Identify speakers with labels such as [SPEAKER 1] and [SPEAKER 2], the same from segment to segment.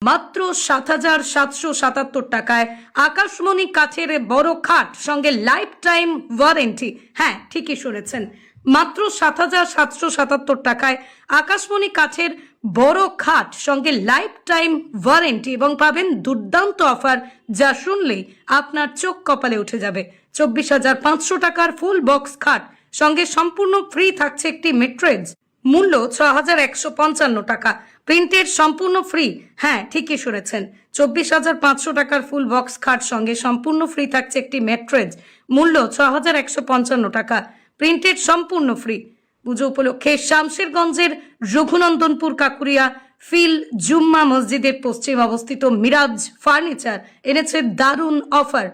[SPEAKER 1] মাত্র ৭,৭৭৭ টাকায় আকাশমণি কাঠের বড় খাট সঙ্গে লাইফ টাইম ওয়ারেন্টি। হ্যাঁ, ঠিকই শুনেছেন, মাত্র ৭,৭৭৭ টাকায় আকাশমণি কাঠের বড় খাট সঙ্গে লাইফ টাইম ওয়ারেন্টি এবং পাবেন দুর্দান্ত অফার, যা শুনলেই আপনার চোখ কপালে উঠে যাবে। ২৪,৫০০ টাকার ফুল বক্স খাট সঙ্গে সম্পূর্ণ ফ্রি থাকছে একটি মেট্রেজ, মূল্য ৬,১৫৫ টাকা, প্রিন্টেড সম্পূর্ণ ফ্রি। হ্যাঁ, ঠিকই শুনেছেন, ২৪,৫০০ টাকার ফুল বক্স খাট সঙ্গে সম্পূর্ণ ফ্রি থাকছে একটি মেট্রেজ, মূল্য ৬,১৫৫ টাকা, প্রিন্টেড সম্পূর্ণ ফ্রি। পুজো উপলক্ষে শামশেরগঞ্জের রঘুনন্দনপুর কাকুরিয়া ফিল জুম্মা মসজিদের পশ্চিম অবস্থিত মিরাজ ফার্নিচার এনেছে দারুণ অফার।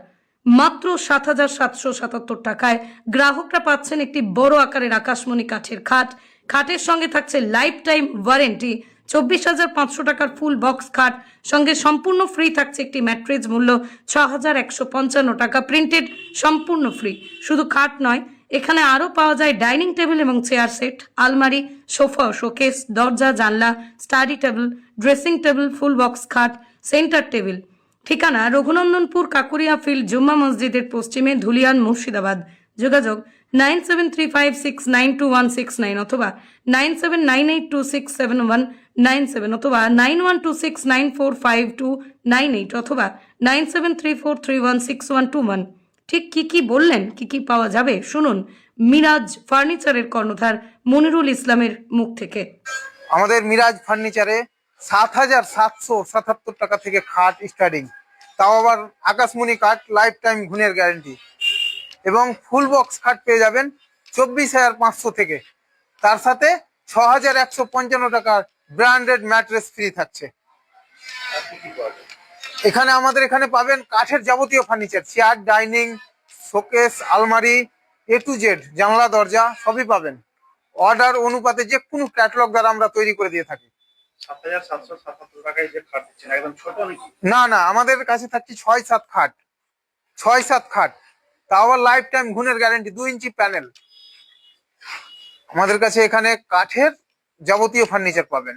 [SPEAKER 1] মাত্র ৭,৭৭৭ টাকায় গ্রাহকরা পাচ্ছেন একটি বড় আকারের আকাশমণি কাঠের খাট, খাটের সঙ্গে থাকছে লাইফ টাইম ওয়ারেন্টি। ২৪,৫০০ টাকার ফুল বক্স খাট সঙ্গে সম্পূর্ণ ফ্রি থাকছে একটি ম্যাট্রেজ, মূল্য ৬,১৫৫ টাকা, প্রিন্টেড সম্পূর্ণ ফ্রি। শুধু খাট নয়, এখানে আরও পাওয়া যায় ডাইনিং টেবিল এবং চেয়ার সেট, আলমারি, সোফা, শোকেস, দরজা, জানলা, study table, dressing table, full box খাট, সেন্টার টেবিল। ঠিকানা রঘুনন্দনপুর কাকুরিয়া ফিল্ড জুম্মা মসজিদের পশ্চিমে, ধুলিয়ান, মুর্শিদাবাদ। যোগাযোগ 9735692169 অথবা 9798267197 অথবা 9126945298 অথবা 9734316121। ঠিক কি বললেন, কি পাওয়া যাবে শুনুন মিরাজ ফার্নিচারের কর্ণধার মনিরুল ইসলামের মুখ থেকে।
[SPEAKER 2] আমাদের মিরাজ ফার্নিচারে ৭,৭৭৭ টাকা থেকে খাট স্টার্টিং, তাও আবার আকাশমণি কাঠ, লাইফ টাইম গুণের গ্যারেন্টি, এবং ফুল বক্স খাট পেয়ে যাবেন ২৪,৫০০ থেকে, তার সাথে ৬,১৫৫ টাকার ব্র্যান্ডেড ম্যাট্রেস ফ্রি থাকছে। আমাদের এখানে পাবেন কাঠের যাবতীয় ফার্নিচার, চেয়ার, ডাইনিং, শোকেস, আলমারি, A to Z, জানলা, দরজা সবই পাবেন। অর্ডার অনুপাতে যে কোনো ক্যাটালগ দ্বারা আমরা তৈরি করে দিয়ে থাকি।
[SPEAKER 3] ৭,৭৭৭ টাকায় যে খাট দিচ্ছেন একদম ছোট নাকি?
[SPEAKER 2] না, আমাদের কাছে থাকছে ৬-৭ খাট, তাও আবার লাইফ টাইম গুণের গ্যারেন্টি, ২ ইঞ্চি প্যানেল। আমাদের কাছে এখানে কাঠের যাবতীয় ফার্নিচার পাবেন।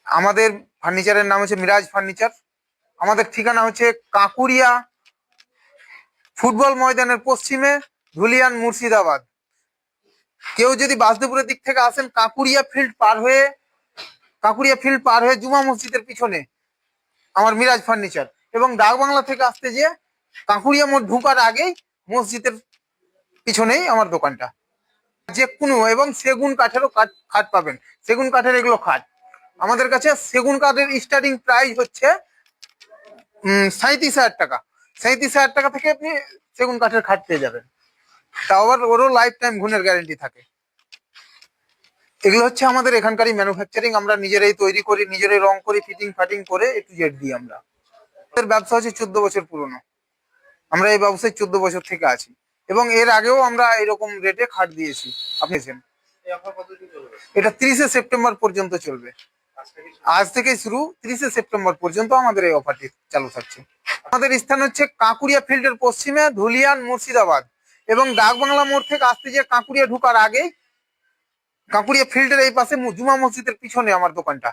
[SPEAKER 2] আমাদের ফার্নিচারের নাম হচ্ছে মিরাজ ফার্নিচার। আমাদের ঠিকানা হচ্ছে কাকুরিয়া ফুটবল ময়দানের পশ্চিমে, ধুলিয়ান, মুর্শিদাবাদ। কেউ যদি বাসদেপুরের দিক থেকে আসেন, কাকুরিয়া ফিল্ড পার হয়ে জুমা মসজিদের পিছনে আমার মিরাজ ফার্নিচার, এবং ডাক বাংলা থেকে আসতে যে কাকুরিয়া মোড় ঢুকার আগেই মসজিদের পিছনেই আমার দোকানটা। যে কোনো এবং সেগুন কাঠেরও খাট পাবেন, সেগুন কাঠের এগুলো খাট। আমাদের কাছে সেগুন কাঠের স্টার্টিং প্রাইস হচ্ছে ৩৭,০০০ টাকা। ৩৭,০০০ টাকা থেকে আপনি সেগুন কাঠের খাট পেয়ে যাবেন, তাও আবার ওরও লাইফ টাইম গুণের গ্যারেন্টি থাকে। এগুলো হচ্ছে আমাদের এখানকারই ম্যানুফ্যাকচারিং, আমরা নিজেরাই তৈরি করি, নিজেরাই রং করি, ফাটিং করে A to Z দিই আমরা। আমাদের ব্যবসা হচ্ছে ১৪ বছর পুরনো, আমরা এই ব্যবসায় ১৪ বছর থেকে আছি, এবং এর আগেও আমরা এরকম রেটে খাট দিয়েছি। আপনি এটা ৩০শে সেপ্টেম্বর পর্যন্ত চলবে। আজ থেকে শুরু, ৩০শে সেপ্টেম্বর পর্যন্ত আমাদের এই অফারটি চালু থাকছে। আমাদের স্থান হচ্ছে কাকুরিয়া ফিল্ডের পশ্চিমে, ধুলিয়ান, মুর্শিদাবাদ, এবং ডাক বাংলা মোড় থেকে আসতে যে কাকুরিয়া ঢুকার আগেই, কাকুরিয়া ফিল্ডের এই পাশে জুমা মসজিদের পিছনে আমার দোকানটা,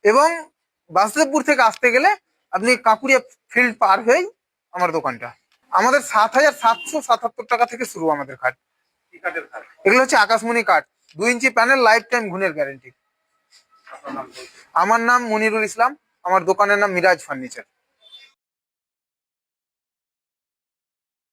[SPEAKER 2] এবং বাসুদেবপুর থেকে আসতে গেলে আপনি কাকুরিয়া ফিল্ড পার হয়েই আমার দোকানটা। আমাদের ৭,৭৭৭ টাকা থেকে শুরু আমাদের খাট। এগুলো হচ্ছে আকাশমণি কাঠ, ২ ইঞ্চি প্যানেল, লাইফ টাইম গুণের গ্যারেন্টি। আমার নাম মনিরুল ইসলাম, আমার দোকানের নাম মিরাজ ফার্নিচার।